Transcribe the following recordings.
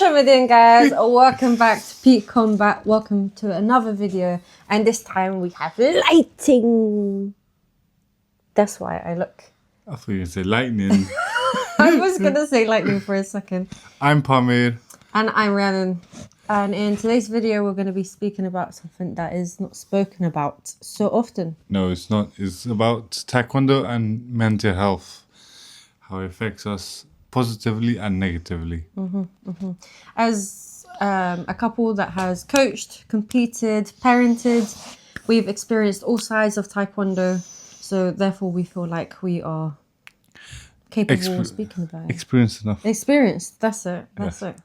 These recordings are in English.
What's up, doing, guys? Welcome back to Peak Combat. Welcome to another video, and this time we have lighting. That's why I look. I thought you were going to say lightning. I was gonna say lightning for a second. I'm Pamir. And I'm Rhiannon. And in today's video, we're going to be speaking about something that is not spoken about so often. No, it's not. It's about Taekwondo and mental health. How it affects us positively and negatively. As a couple that has coached, competed, parented, we've experienced all sides of Taekwondo. So therefore, we feel like we are capable of speaking about it. Experienced enough. Experienced. That's it. That's it.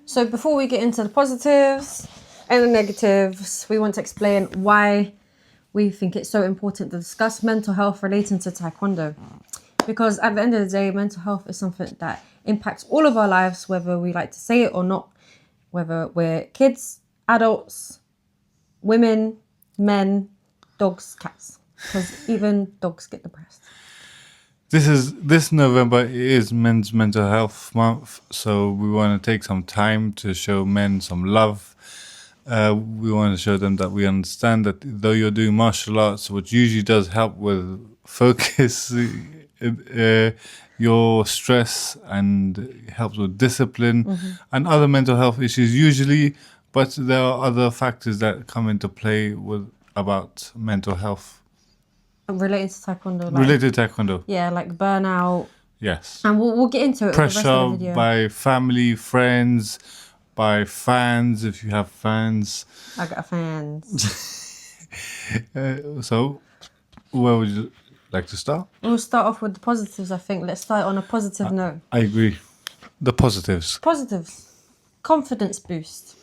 So before we get into the positives and the negatives, we want to explain why we think it's so important to discuss mental health relating to Taekwondo. Because at the end of the day, mental health is something that impacts all of our lives, whether we like to say it or not, whether we're kids, adults, women, men, dogs, cats, because even dogs get depressed. This November is Men's Mental Health Month, so we want to take some time to show men some love. We want to show them that we understand that though you're doing martial arts, which usually does help with focus, your stress, and helps with discipline and other mental health issues usually, but there are other factors that come into play about mental health. Related to Taekwondo. Related to Taekwondo. Yeah, like burnout. Yes. And we'll get into it. Pressure with the rest of the video. by family, friends, by fans, if you have fans. I got fans. So, where would you like to start? We'll start off with the positives, I think. Let's start on a positive note. I agree. The positives. Positives. Confidence boost.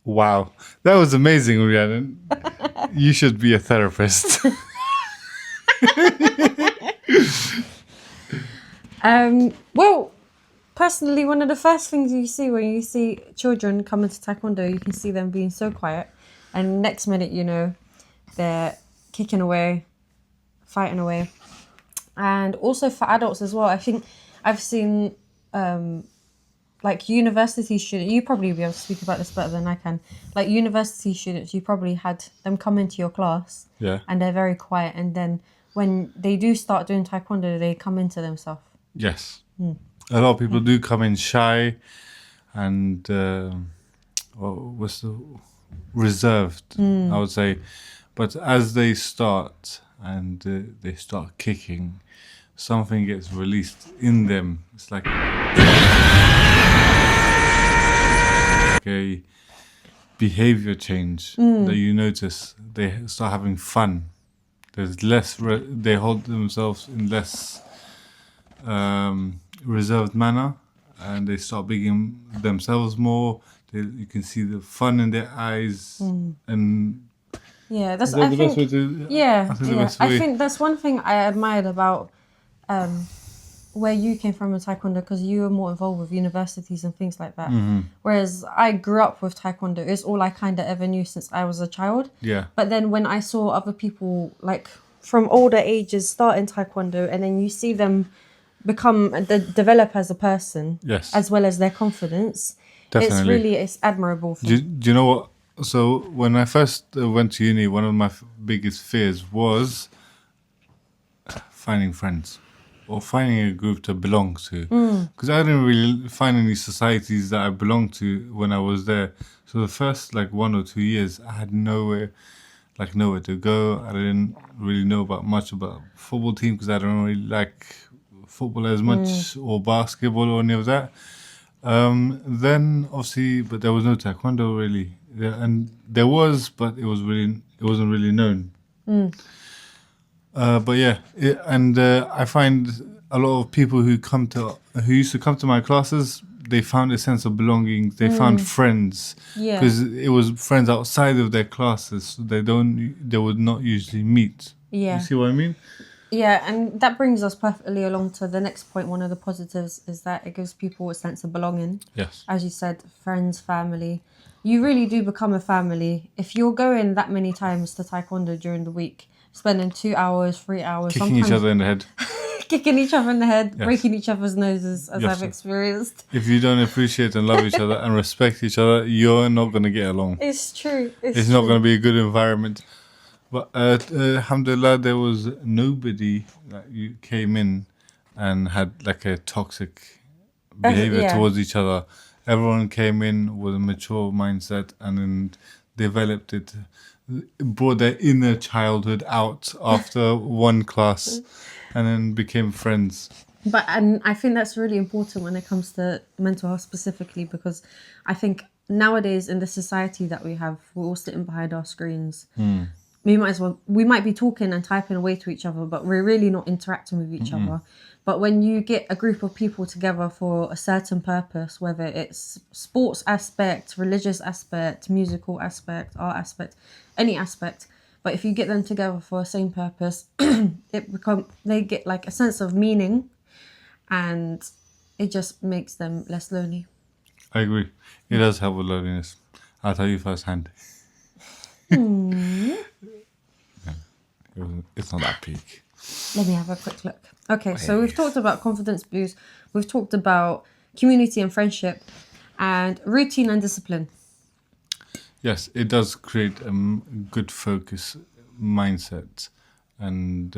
Wow. That was amazing, Rhiannon. You should be a therapist. Well, personally, one of the first things you see when you see children come into Taekwondo, you can see them being so quiet. And next minute, you know, they're kicking away, fighting away. And also for adults as well, I think I've seen like university students, you probably be able to speak about this better than I can. Like university students, you probably had them come into your class, and they're very quiet. And then when they do start doing Taekwondo, they come into themselves. Yes. A lot of people do come in shy and reserved, I would say. But as they start and they start kicking, something gets released in them. It's like a behavior change that you notice. They start having fun. There's less. They hold themselves in less reserved manner, and they start being themselves more. You can see the fun in their eyes, and yeah, that's. I think that's one thing I admired about where you came from in Taekwondo, because you were more involved with universities and things like that. Whereas I grew up with Taekwondo. It's all I kind of ever knew since I was a child. Yeah. But then when I saw other people like from older ages start in Taekwondo, and then you see them develop as a person, as well as their confidence, definitely. it's admirable. Do you know what? So when I first went to uni, one of my biggest fears was finding friends or finding a group to belong to, because I didn't really find any societies that I belonged to when I was there. So the first 1 or 2 years, I had nowhere to go. I didn't really know much about football team, because I don't really like football as much, or basketball or any of that. Then obviously, but there was no Taekwondo really, and there was, but it wasn't really known. But yeah, I find a lot of people who used to come to my classes, they found a sense of belonging. They found friends, because it was friends outside of their classes. So they would not usually meet. Yeah, you see what I mean? Yeah, and that brings us perfectly along to the next point. One of the positives is that it gives people a sense of belonging. Yes. As you said, friends, family. You really do become a family. If you're going that many times to Taekwondo during the week, spending 2 hours, 3 hours, kicking each other in the head. kicking each other in the head, Yes. breaking each other's noses, as Yes, I've sir. experienced. If you don't appreciate and love each other and respect each other, you're not going to get along. It's true. It's not going to be a good environment. But alhamdulillah, there was nobody that you came in and had like a toxic behavior yeah. towards each other. Everyone came in with a mature mindset and then developed it, brought their inner childhood out after one class and then became friends. And I think that's really important when it comes to mental health specifically, because I think nowadays in the society that we have, we're all sitting behind our screens. We might be talking and typing away to each other, but we're really not interacting with each other. But when you get a group of people together for a certain purpose, whether it's sports aspect, religious aspect, musical aspect, art aspect, any aspect, but if you get them together for the same purpose, they get like a sense of meaning, and it just makes them less lonely. I agree. It does help with loneliness. I'll tell you firsthand. It's not that peak. Let me have a quick look. Okay, so we've talked about confidence boost, we've talked about community and friendship, and routine and discipline. Yes, it does create a good focus mindset, and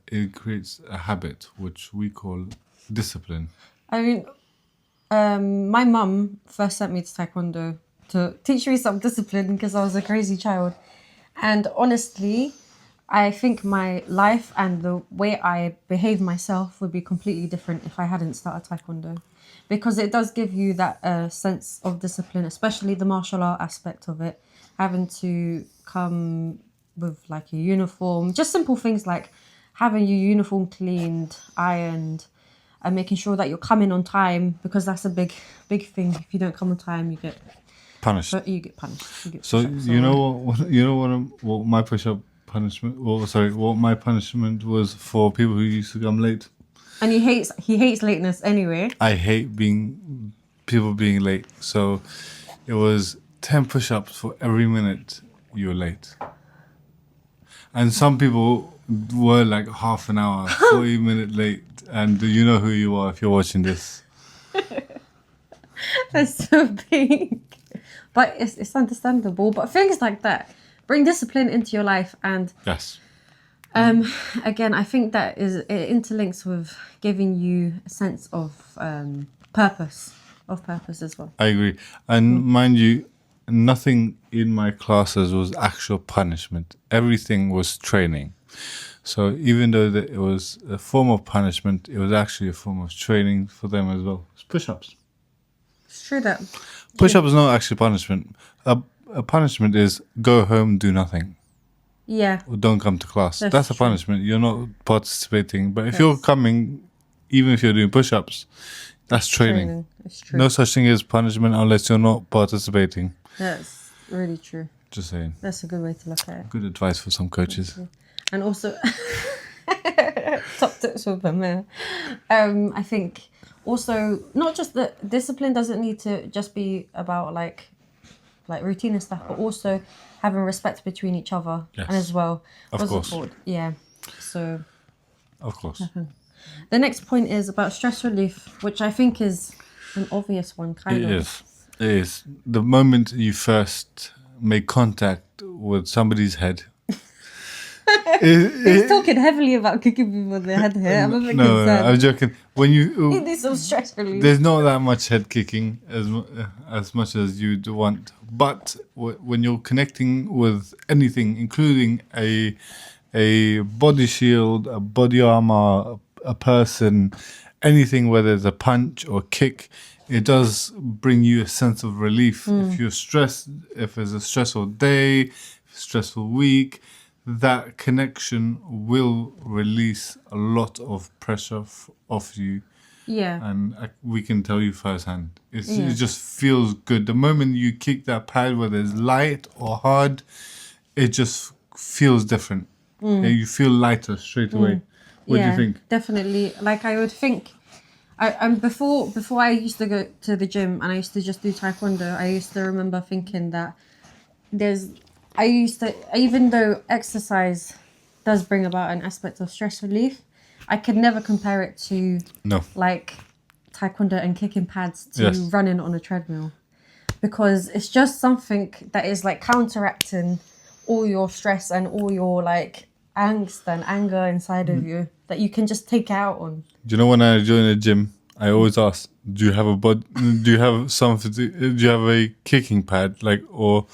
it creates a habit which we call discipline. I mean, my mum first sent me to Taekwondo to teach me some discipline because I was a crazy child. And honestly, I think my life and the way I behave myself would be completely different if I hadn't started Taekwondo. Because it does give you that sense of discipline, especially the martial art aspect of it. Having to come with like a uniform, just simple things like having your uniform cleaned, ironed, and making sure that you're coming on time, because that's a big thing. If you don't come on time, you get Punished. You get punished. You get So push-ups you or- know what my push-up punishment? What my punishment was for people who used to come late. And he hates lateness anyway. I hate people being late. So it was 10 push-ups for every minute you're late. And some people were like half an hour, 40-minute late. And you know who you are if you're watching this. That's so big. But it's understandable. But things like that bring discipline into your life, and Yes. again, I think that it interlinks with giving you a sense of purpose as well. I agree. And mind you, nothing in my classes was actual punishment. Everything was training. So even though it was a form of punishment, it was actually a form of training for them as well. It's push-ups. It's true that Push-up is not actually punishment. A punishment is go home, do nothing, yeah, or don't come to class. That's That's a true. punishment. You're not participating. But if you're coming, even if you're doing push-ups, that's training. It's true. No such thing as punishment unless you're not participating. That's really true. Just saying. That's a good way to look at it. Good advice for some coaches. And also, top tips with them there. I think also not just the discipline doesn't need to just be about like routine and stuff, but also having respect between each other Yes. and as well. Of What's it course. called? Yeah. So Of course. the next point is about stress relief, which I think is an obvious one, kind It of. is. It is. The moment you first make contact with somebody's head. He's talking heavily about kicking people in the head here. I'm a bit No, concerned. I'm joking. When You you need some stress relief. there's not that much head kicking as much as you'd want, but when you're connecting with anything, including a body shield, a body armor, a person, anything, whether it's a punch or kick, it does bring you a sense of relief. If you're stressed, if it's a stressful day, stressful week, that connection will release a lot of pressure off you. Yeah. And we can tell you firsthand. Yeah. It just feels good. The moment you kick that pad, whether it's light or hard, it just feels different. Yeah, you feel lighter straight away. What do you think? Definitely. Like I would think, before I used to go to the gym and I used to just do Taekwondo, I used to remember thinking that even though exercise does bring about an aspect of stress relief, I could never compare it to No. like Taekwondo and kicking pads to Yes. running on a treadmill, because it's just something that is like counteracting all your stress and all your like angst and anger inside of you that you can just take out on. Do you know when I join a gym, I always ask, do you have a do you have something? Do you have a kicking pad, like, or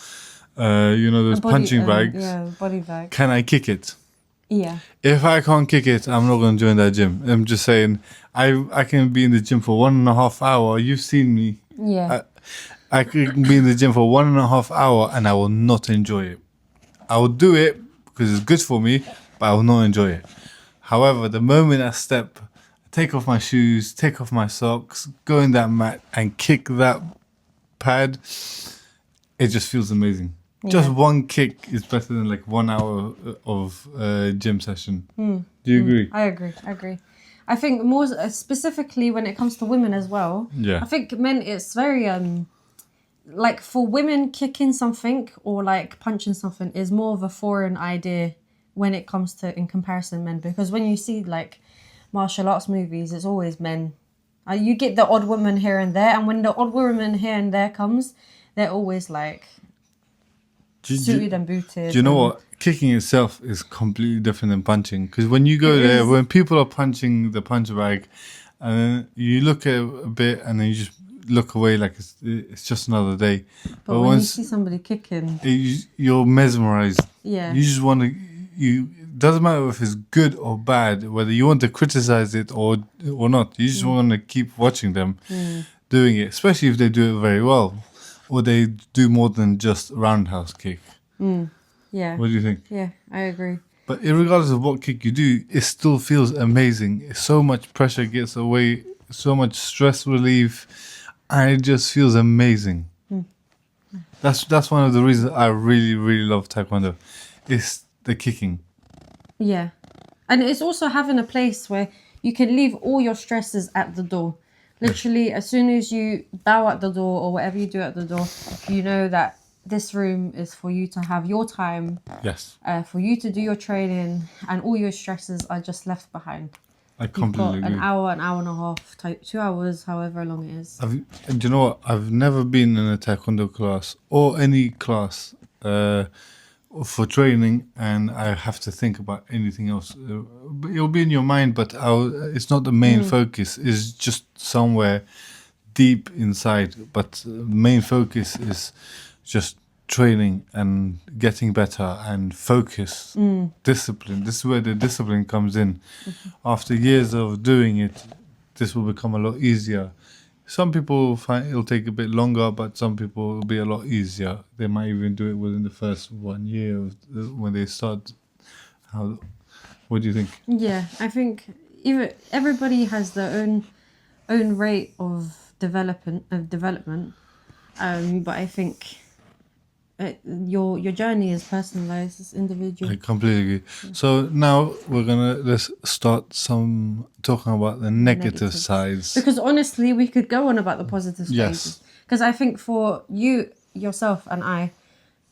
those punching bags? Yeah, body bag. Can I kick it? Yeah. If I can't kick it, I'm not going to join that gym. I'm just saying, I can be in the gym for 1.5 hours. You've seen me. Yeah. I can be in the gym for 1.5 hours and I will not enjoy it. I will do it because it's good for me, but I will not enjoy it. However, the moment I take off my shoes, take off my socks, go in that mat and kick that pad, it just feels amazing. Just one kick is better than like 1 hour of gym session. Do you agree? I agree. I think more specifically when it comes to women as well. Yeah. I think men, it's very like for women, kicking something or like punching something is more of a foreign idea when it comes to, in comparison, men, because when you see like martial arts movies, it's always men. You get the odd woman here and there, and when the odd woman here and there comes, they're always like suited and booted. Do you know what? Kicking itself is completely different than punching. Because when you go It there, is. when people are punching the punch bag, and then you look at it a bit, and then you just look away like it's just another day. But when you see somebody kicking, you're mesmerized. yeah, You just want to. It doesn't matter if it's good or bad, whether you want to criticize it or not. You just want to keep watching them doing it, especially if they do it very well, or they do more than just roundhouse kick. yeah, What do you think? yeah, I agree. But regardless of what kick you do, it still feels amazing. So much pressure gets away, so much stress relief, and it just feels amazing. That's one of the reasons I really, really love Taekwondo. It's the kicking. Yeah. And it's also having a place where you can leave all your stresses at the door. Literally, as soon as you bow at the door or whatever you do at the door, you know that this room is for you to have your time, Yes, for you to do your training, and all your stresses are just left behind. I You've got completely agree. an hour and a half, 2 hours, however long it is. Do you know what? I've never been in a Taekwondo class or any class for training, and I have to think about anything else. But it'll be in your mind, but it's not the main focus. It's just somewhere deep inside. But main focus is just training and getting better and focus, discipline. This is where the discipline comes in. After years of doing it, this will become a lot easier. Some people find it'll take a bit longer, but some people it'll be a lot easier. They might even do it within the first 1 year when they start. What do you think? Yeah, I think everybody has their own rate of development. But I think your journey is personalized, it's individual. I completely agree. So now let's start talking about the negative Negatives. sides. Because honestly, we could go on about the positive stages. Yes. Because I think for you, yourself, and I,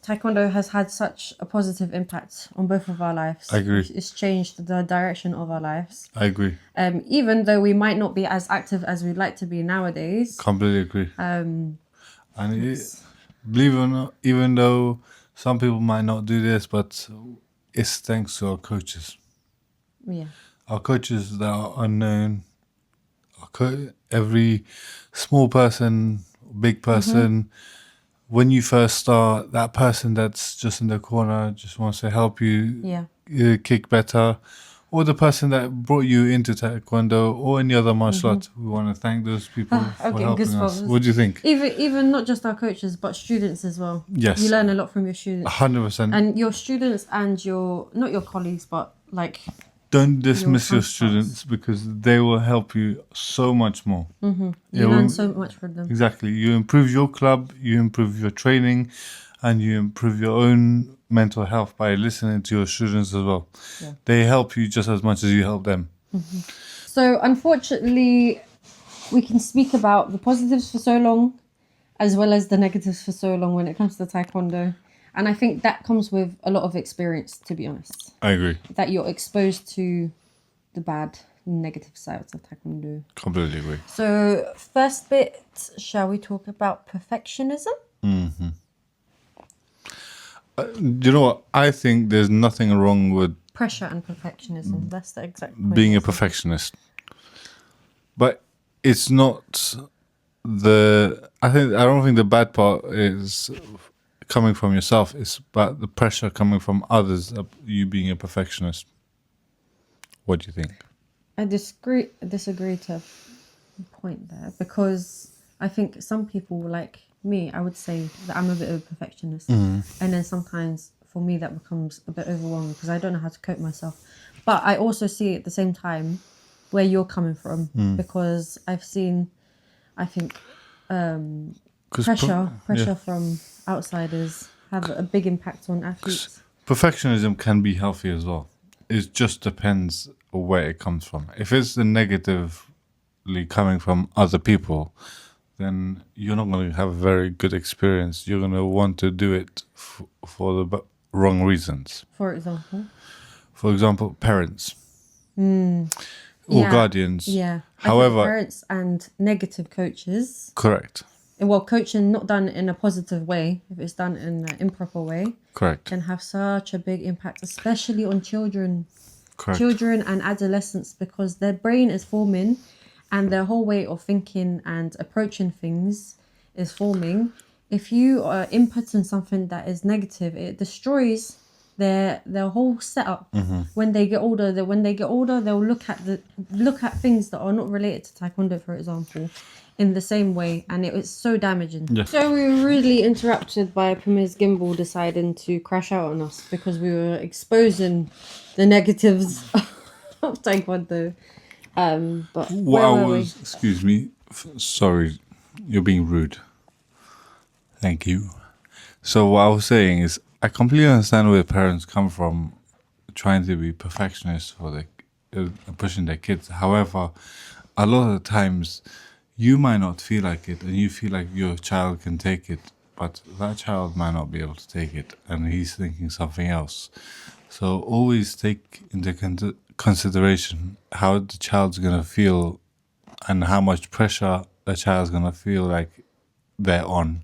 Taekwondo has had such a positive impact on both of our lives. I agree. It's changed the direction of our lives. I agree. Even though we might not be as active as we'd like to be nowadays. Completely agree. Believe it or not, even though some people might not do this, but it's thanks to our coaches. Yeah. Our coaches that are unknown. Every small person, big person, when you first start, that person that's just in the corner just wants to help you kick better. Or the person that brought you into Taekwondo or any other martial art. We want to thank those people for helping us. What do you think? Even not just our coaches, but students as well. Yes. You learn a lot from your students. 100%. And your students and not your colleagues, but like... Don't dismiss your counterparts. students because they will help you so much more. You learn so much from them. Exactly. You improve your club, you improve your training, and you improve your own mental health by listening to your students as well. Yeah. They help you just as much as you help them. So unfortunately, we can speak about the positives for so long as well as the negatives for so long when it comes to Taekwondo. And I think that comes with a lot of experience, to be honest. I agree. That you're exposed to the bad, negative sides of Taekwondo. Completely agree. So, first bit, shall we talk about perfectionism? You know what? I think there's nothing wrong with Pressure and perfectionism. That's the exact point. being a isn't it? perfectionist, but it's not I don't think the bad part is coming from yourself. It's about the pressure coming from others of you being a perfectionist. What do you think? I disagree to a point there, because I think some people, like me, I would say that I'm a bit of a perfectionist, and then sometimes for me that becomes a bit overwhelming because I don't know how to cope myself. But I also see at the same time where you're coming from, because I've seen, I think, 'Cause pressure from outsiders have a big impact on athletes. perfectionism can be healthy as well. It just depends where it comes from. If it's the negatively coming from other people, then you're not going to have a very good experience. You're going to want to do it for the wrong reasons. For example, For example, parents or Yeah, guardians. yeah. I However, think parents and negative coaches. correct, Well, coaching not done in a positive way, if it's done in an improper way, correct, can have such a big impact, especially on children. correct. Children and adolescents, because their brain is forming and their whole way of thinking and approaching things is forming. If you are inputting something that is negative, it destroys their whole setup. When they get older, they'll look at things that are not related to Taekwondo, for example, in the same way, and it was so damaging. Yeah. So we were really interrupted by Pamir's gimbal deciding to crash out on us because we were exposing the negatives of Taekwondo. But where were we? Excuse me, sorry, you're being rude. Thank you. So what I was saying is, I completely understand where parents come from, trying to be perfectionists for pushing their kids. However, a lot of the times, you might not feel like it, and you feel like your child can take it, but that child might not be able to take it, and he's thinking something else. So always take into consideration how the child's gonna feel, and how much pressure the child's gonna feel like they're on.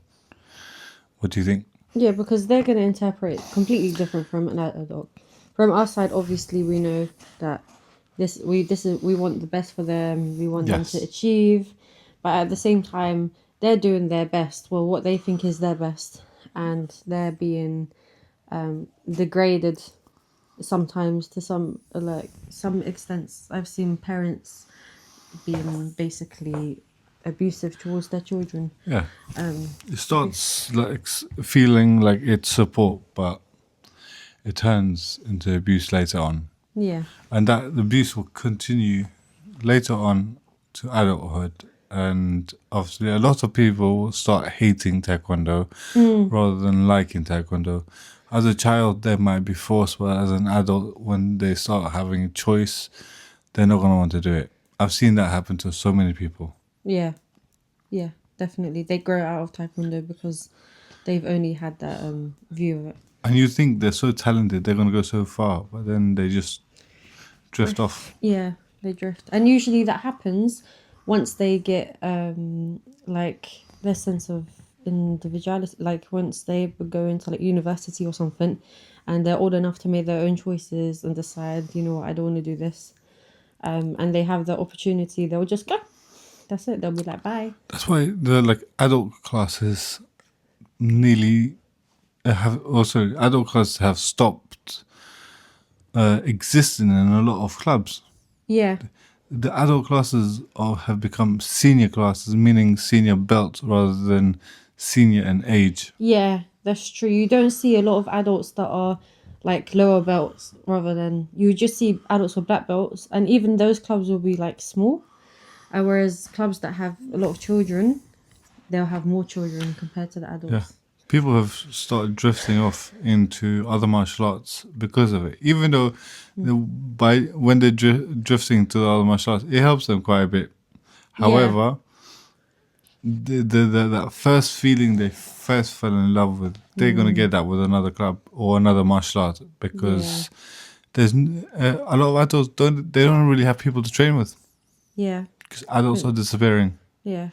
What do you think? Yeah, because they're going to interpret completely different from an adult. From our side, obviously, we know that we want the best for them. We want them Yes. to achieve, but at the same time, they're doing their best. Well, what they think is their best, and they're being degraded sometimes to some extents. I've seen parents being basically abusive towards their children. Yeah. It starts like feeling like it's support, but it turns into abuse later on. Yeah. And that abuse will continue later on to adulthood. And obviously, a lot of people will start hating Taekwondo rather than liking Taekwondo. As a child, they might be forced, but as an adult, when they start having a choice, they're not going to want to do it. I've seen that happen to so many people. Yeah. Yeah, definitely. They grow out of Taekwondo because they've only had that view of it. And you think they're so talented, they're going to go so far, but then they just drift off. Yeah, they drift. And usually that happens once they get like their sense of individuality, like once they go into like university or something and they're old enough to make their own choices and decide, you know what, I don't want to do this. And they have the opportunity, they'll just go. That's it. They'll be like, bye. That's why the adult classes nearly adult classes have stopped existing in a lot of clubs. Yeah. The adult classes have become senior classes, meaning senior belt rather than senior in age. Yeah, that's true. You don't see a lot of adults that are like lower belts, rather than you just see adults with black belts, and even those clubs will be like small. Whereas clubs that have a lot of children, they'll have more children compared to the adults. Yeah. People have started drifting off into other martial arts because of it. Even though when they're drifting to the other martial arts, it helps them quite a bit. However, that first feeling they first fell in love with, they're going to get that with another club or another martial art, because there's a lot of adults don't really have people to train with Yeah. because adults are disappearing. Yeah.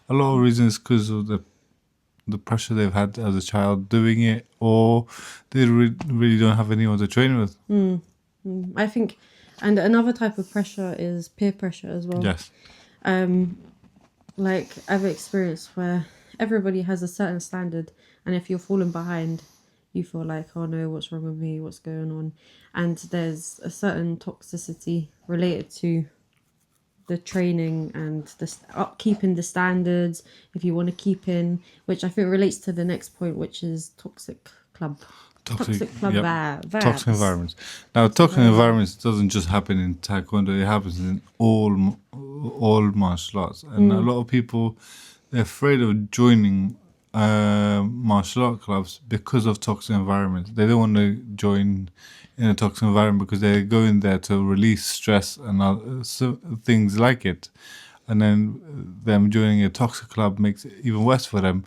A lot of reasons because of the pressure they've had as a child doing it, or they really don't have anyone to train with. I think, and another type of pressure is peer pressure as well. Yes. Like I've experienced where everybody has a certain standard, and if you're falling behind, you feel like, oh no, what's wrong with me? What's going on? And there's a certain toxicity related to the training and the upkeeping the standards if you want to keep in, which I think relates to the next point, which is toxic club. Toxic club yep. vibes. Toxic environments. Now, toxic environments doesn't just happen in Taekwondo; it happens in all martial arts, and a lot of people they're afraid of joining martial art clubs because of toxic environments. They don't want to join in a toxic environment because they're going there to release stress and things like it, and then them joining a toxic club makes it even worse for them,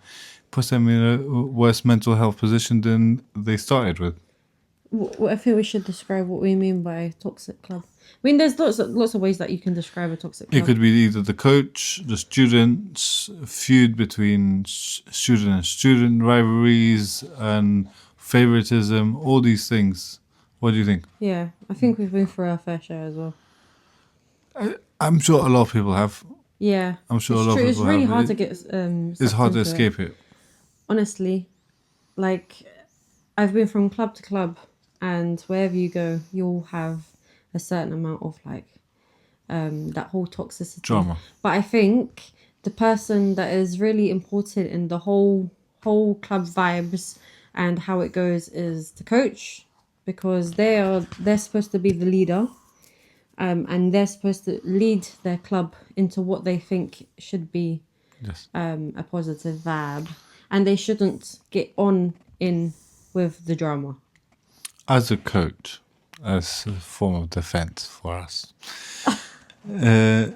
puts them in a worse mental health position than they started with. I think we should describe what we mean by toxic club. I mean, there's lots of ways that you can describe a toxic club. It could be either the coach, the students, feud between student and student, rivalries and favoritism, all these things. What do you think? Yeah, I think we've been through our fair share as well. I'm sure a lot of people have. Yeah, I'm sure it's a lot true. of It's people really have. hard to get. It's hard to escape it. Honestly, like I've been from club to club, and wherever you go, you'll have a certain amount of like that whole toxicity. Drama. But I think the person that is really important in the whole club vibes and how it goes is the coach, because they're supposed to be the leader, and they're supposed to lead their club into what they think should be Yes. a positive vibe, and they shouldn't get on in with the drama. As a coach, as a form of defense for us, it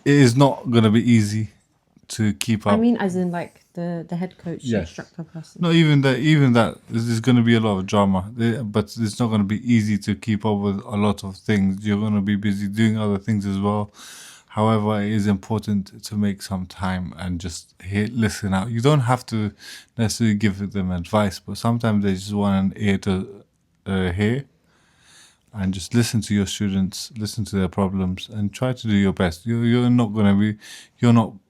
is not going to be easy to keep up. I mean, as in like the head coach, Yes. instructor person. No, even that, there's going to be a lot of drama, but it's not going to be easy to keep up with a lot of things. You're going to be busy doing other things as well. However, it is important to make some time and just listen out. You don't have to necessarily give them advice, but sometimes they just want an ear to hear. And just listen to your students, listen to their problems, and try to do your best. You're not going to be,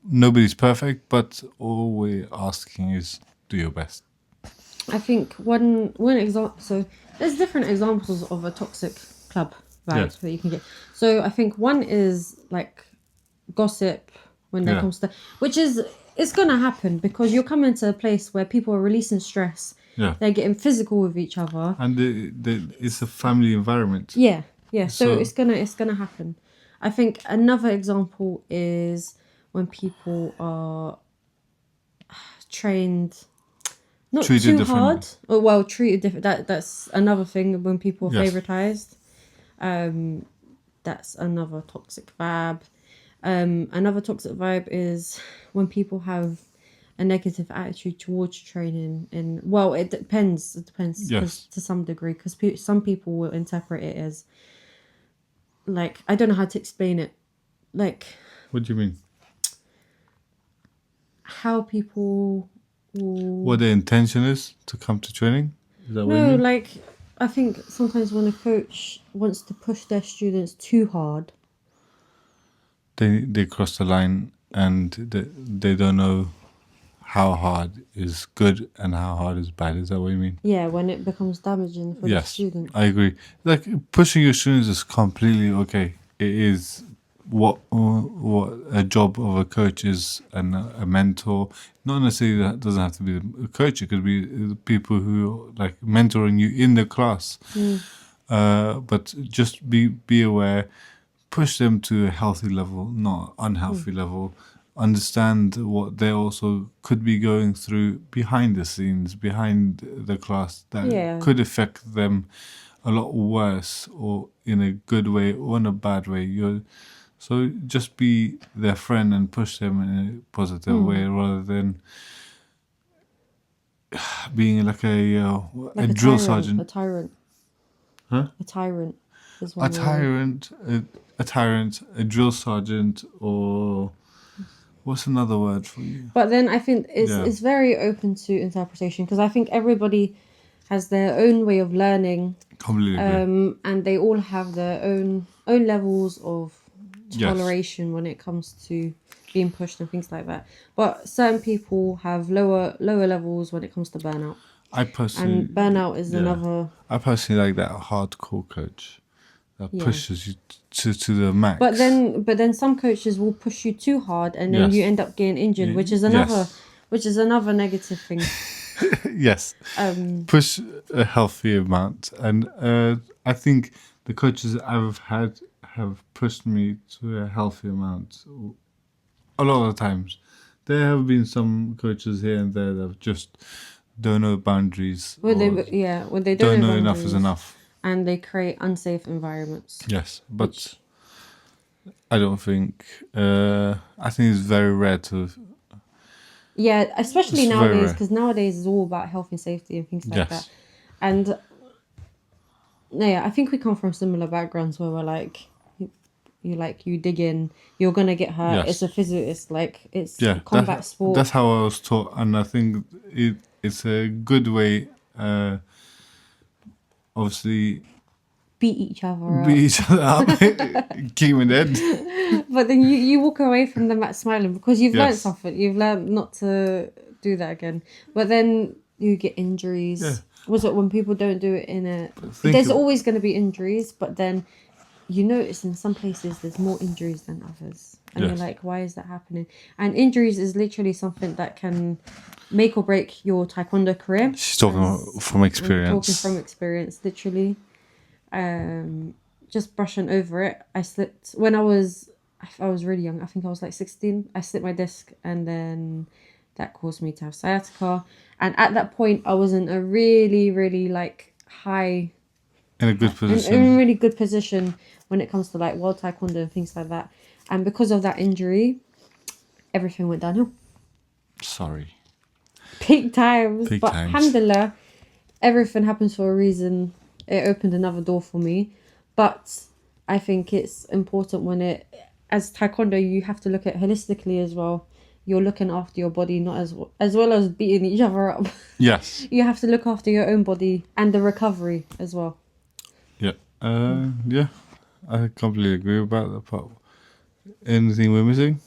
nobody's perfect, but all we're asking is do your best. I think one example. So there's different examples of a toxic club vibe Yes. that you can get. So I think one is like gossip when it Yeah. comes to, which is it's gonna happen because you're coming to a place where people are releasing stress. Yeah. They're getting physical with each other. And it's a family environment. Yeah. So So- it's gonna happen. I think another example is when people are trained not Treated too differently. hard, or well treated different. That's another thing when people are Yes. favoritized. That's another toxic vibe. Another toxic vibe is when people have a negative attitude towards training. And well, it depends. Yes. To some degree, because some people will interpret it as like, I don't know how to explain it, like What do you mean? how people will... What their intention is to come to training? Is that what you No, mean? like I think sometimes when a coach wants to push their students too hard, They cross the line and they don't know how hard is good and how hard is bad. Is that what you mean? yeah, when it becomes damaging for the Yes, student. I agree. Like pushing your students is completely okay. It is what a job of a coach is, and a mentor. Not necessarily that doesn't have to be a coach. It could be the people who are like mentoring you in the class. But just be aware. Push them to a healthy level, not unhealthy level. Understand what they also could be going through behind the scenes, behind the class, that Yeah. could affect them a lot worse, or in a good way or in a bad way. So just be their friend and push them in a positive way, rather than being like a Like drill tyrant, sergeant. A tyrant. Huh? A tyrant. Is A one word. tyrant, a drill sergeant, or what's another word for you? But then I think Yeah. it's very open to interpretation, because I think everybody has their own way of learning, Completely agree. and they all have their own levels of Yes. toleration when it comes to being pushed and things like that. But certain people have lower levels when it comes to burnout. I personally, And burnout is another. I personally like that hardcore coach that Yeah. pushes you to the max. But then some coaches will push you too hard, and then Yes. you end up getting injured, which is another negative thing. Yes, push a healthy amount, and I think the coaches I've had have pushed me to a healthy amount a lot of the times. There have been some coaches here and there that just don't know boundaries. When they don't know enough boundaries, is enough. and they create unsafe environments. Yes, but I don't think. I think it's very rare to. Yeah, especially It's very nowadays, rare. because nowadays is all about health and safety and things like Yes. that. And yeah, I think we come from similar backgrounds where we're like, you dig in, you're gonna get hurt. Yes. It's Yeah, combat sport. That's how I was taught, and I think it's a good way. Obviously, beat each other beat up. each other up, keep them dead. But then you walk away from the mat smiling, because you've learned Yes. something. You've learned not to do that again. But then you get injuries. Yeah. Was it when people don't do it in a... Think There's of- always going to be injuries, but then you notice in some places there's more injuries than others. And you're Yes. like, why is that happening? And injuries is literally something that can make or break your Taekwondo career. She's talking from I'm experience. talking from experience, literally. Just brushing over it. I slipped when I was really young. I think I was like 16. I slipped my disc, and then that caused me to have sciatica. And at that point, I was in a really, really like high, In a good in position. a really good position when it comes to like World Taekwondo and things like that. And because of that injury, everything went downhill. Sorry. Peak times. Peak But times. alhamdulillah, everything happens for a reason. It opened another door for me. But I think it's important as Taekwondo, you have to look at holistically as well. You're looking after your body, not as well as beating each other up. Yes. You have to look after your own body and the recovery as well. Yeah. Yeah. I completely agree about that part. Anything we're missing?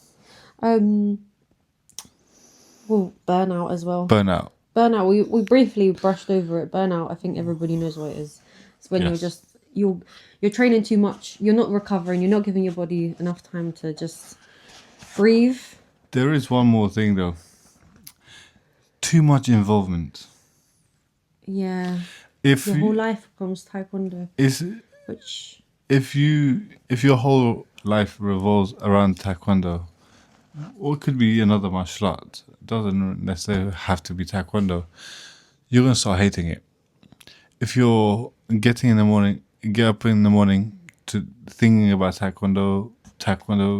Well, burnout as well. Burnout. Burnout, we briefly brushed over it. Burnout, I think everybody knows what it is. It's when you're training too much, you're not recovering, you're not giving your body enough time to just breathe. There is one more thing though. Too much involvement. Yeah. If Your you- whole life becomes Taekwondo, is which... if your whole life revolves around Taekwondo, or it could be another martial art, it doesn't necessarily have to be Taekwondo, you're gonna start hating it. If you're get up in the morning to thinking about Taekwondo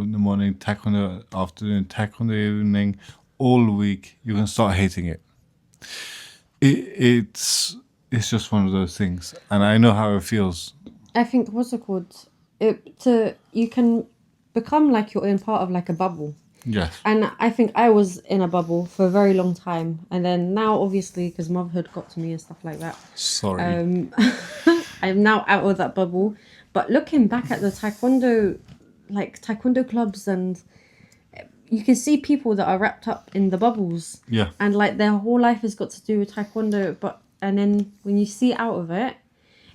in the morning, Taekwondo afternoon, Taekwondo evening, all week, you're gonna start hating it. It's just one of those things, and I know how it feels. I think, what's it called? You can become like you're in part of like a bubble. Yes. And I think I was in a bubble for a very long time. And then now, obviously, because motherhood got to me and stuff like that, Sorry. I'm now out of that bubble. But looking back at the Taekwondo clubs, and you can see people that are wrapped up in the bubbles. Yeah. And like their whole life has got to do with Taekwondo. And then when you see out of it,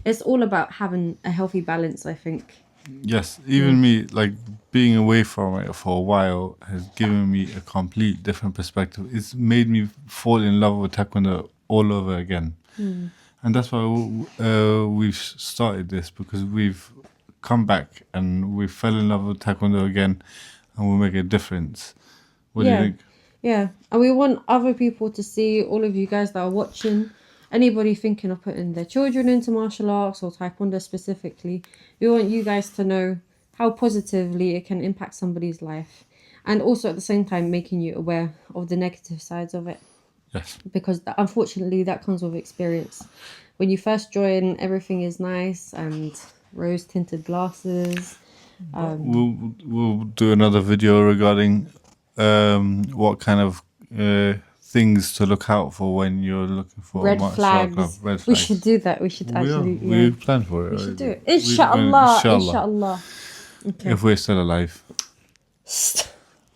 it's all about having a healthy balance, I think. Yes, even me, like being away from it for a while has given me a complete different perspective. It's made me fall in love with Taekwondo all over again. And that's why we've started this, because we've come back and we fell in love with Taekwondo again, and we'll make a difference. What do you think? Yeah, and we want other people to see, all of you guys that are watching, anybody thinking of putting their children into martial arts or Taekwondo specifically, we want you guys to know how positively it can impact somebody's life, and also at the same time making you aware of the negative sides of it. Yes. Because unfortunately that comes with experience. When you first join, everything is nice and rose tinted glasses. We'll do another video regarding what kind of things to look out for when you're looking for a Red martial art club. flags. Red flags. We should do that. We should actually. We plan for it. We should do it. We- Inshallah. inshallah. Inshallah. Okay. If we're still alive.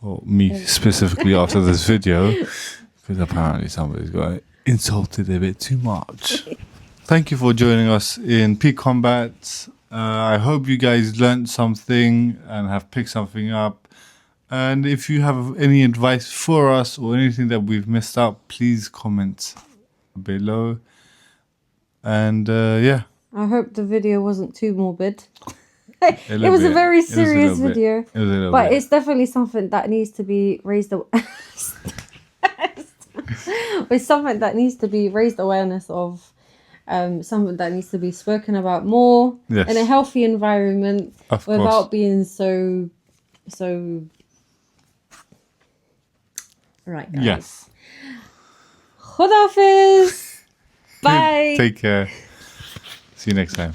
Or me specifically after this video. Because apparently somebody's got insulted a bit too much. Thank you for joining us in Peak Combat. I hope you guys learned something and have picked something up. And if you have any advice for us or anything that we've missed out, please comment below. And yeah. I hope the video wasn't too morbid. A It little was a bit. very It was a little serious bit. video. It was a little But bit. it's definitely something that needs to be raised. It's something that needs to be raised awareness of. Something that needs to be spoken about more Yes. in a healthy environment Of without course. being so. Right, guys. Yes. Khudafiz. Bye. Take care. See you next time.